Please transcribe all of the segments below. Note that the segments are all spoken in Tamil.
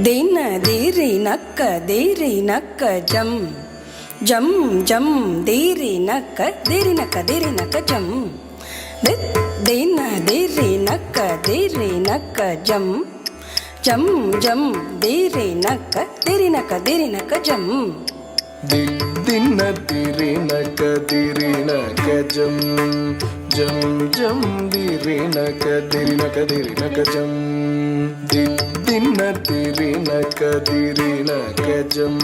ದಿನ ದಿರಿ ನಕ್ಕ ಜಂ ಜಂ ಜಂ ದಿರಿ ನಕ್ಕ ಜಂ ದಿನ ದಿರಿ ನಕ್ಕ ಜಂ ಜಂ ಜಂ ದಿರಿ ನಕ್ಕ ಜಂ ದಿನ ದಿರಿ ನಕ್ಕ ಜಂ ಜಂ ಜಂ ದಿರಿ ನಕ್ಕ ಜಂ ದಿನ ದಿರಿ ನಕ್ಕ ಜಂ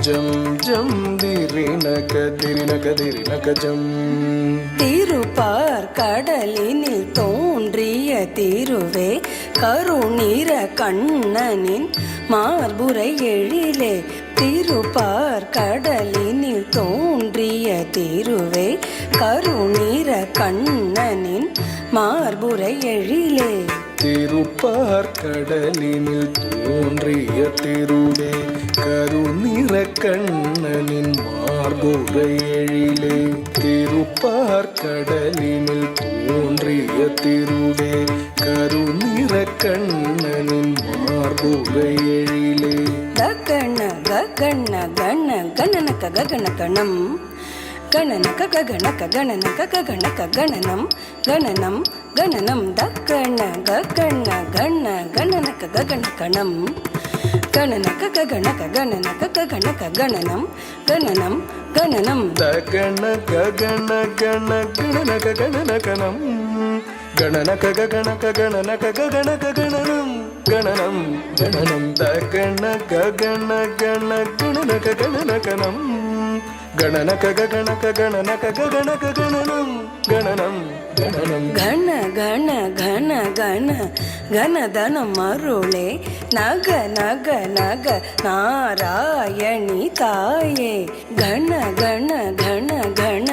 ಜಂ ಜಂ ದಿರಿ ನಕ್ಕ ಜಂ திருப்பார் கடலினில் தோன்றிய திருவே கருநீர கண்ணனின் மார்புரை எழிலே திருப்பார் கடலினில் தோன்றிய திருவே கருநீர கண்ணனின் மார்புரை எழிலே திருப்பார் கடலினில் தோன்றிய திருவே கருநிற கண்ணனின் மார்புரை எழிலே திருப்பார் கடலினில் தோன்றிய திருவே கருநிற கண்ணனின் மார்புரை எழிலே ககன ககன கன கணனக ககனகணம் கணனக ககனக கணனக ககனக கணனம் கணனம் கணனம் தக்கன ககன கண கணனக ககனகணம் கணனக ககனக கணனக ககனக கணனம் கணனம் கணனம் தகன ககன கண கணனக கணனகணம் கணனக ககனக கணனக ககனக கணனம் கணனம் கணனம் தகன ககன கண கணனக கணனகணம் கணனக ககனக கணனக ககனக கணனம் கணனம் கணனம் கண கண கண கண கணதனம் அருளே நக நக நக நாராயணி தாயே கண கண கண கண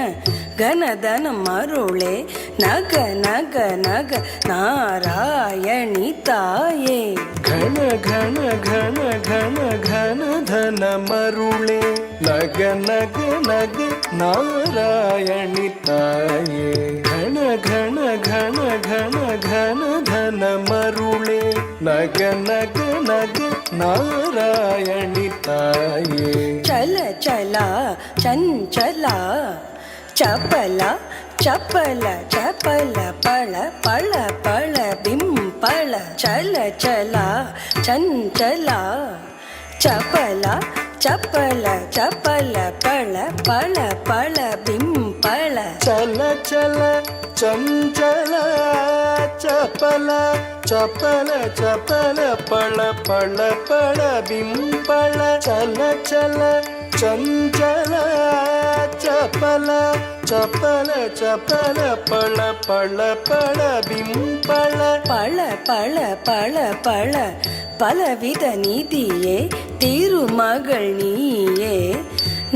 கணதனம் அருளே நக நக நக நாராயணி தாயே கண கண கண கண கண தன மருளே நக நக நக நாராயணி தாயே கண கண கண கண கண தன மருளே நக நக நக நாராயணி தாயே ಚಲ ಚಲ ಚಂಚಲ ಚಪಲ ಚಪಲ ಚಪಲ ಪಳ ಪಳ ಪಳ ಬಿಂಪಳ ಚಲ ಚಲ ಚಂಚಲ ಚಪಲ ಚಪಲ ಚಪಲ ಪಳ ಪಳ ಪಳ ಬಿಂಪಳ ಚಲ ಚಲ ಚಂಚಲ ಚಪಲ ಚಪಲ ಚಪಲ ಪಳ ಪಳ ಪಳ ಬಿಂಪಳ ಚಲ ಚಲ ಚಂಚಲ ಚಪಲ ಚಪಲ ಚಪಲ ಪಳ ಪಳ ಪಳ ಬಿಂಪಳ பழ பழ பழ பழ பலவித நீதியே திருமகள் நீயே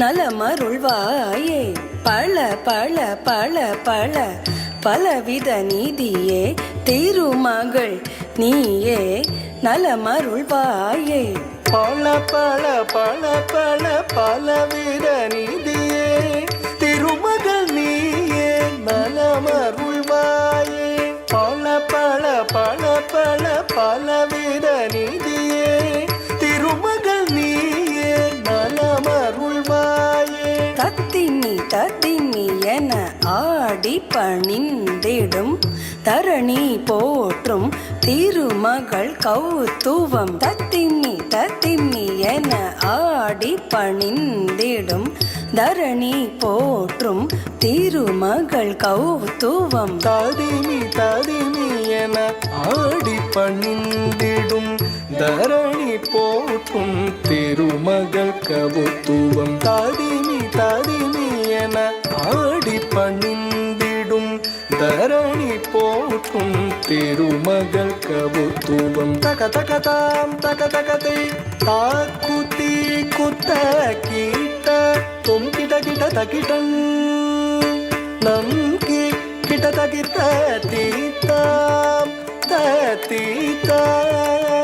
நலமருள்வாயே பழ பழ பழ பழ பலவித நீதியே திருமகள் நீயே நலமருள்வாயே பழ பழ பழ பழ பலவித நிதியே திருமகள் நீயே நலமருள்வாயே பழ பழ பழ பழ பலவித நிதியே திருமகள் நீயே நலமருள்வாயே தத்தினி தத்தினி என ஆடி பணிந்திடும் தரணி போற்றும் திருமகள் கௌத்துவம் தத்தினி தத்தினி என ஆடி பணிந்திடும் தரணி போற்றும் திருமகள் கௌத்துவம் ததிமி ததிமி என ஆடி பணிந்திடும் தரணி போற்றும் திருமகள் கவுத்துவம் ததிமி ததிமி என ஆடி பணிந்திடும் தரணி போற்றும் திருமகள் கவுத்துவம் தக தக தாம் தக தகதை தாக்குத்தி குத்த கீட்ட தும் கிட கிட தகிடன் நம் கிட தகித்த தீத்தாம் தீத்தா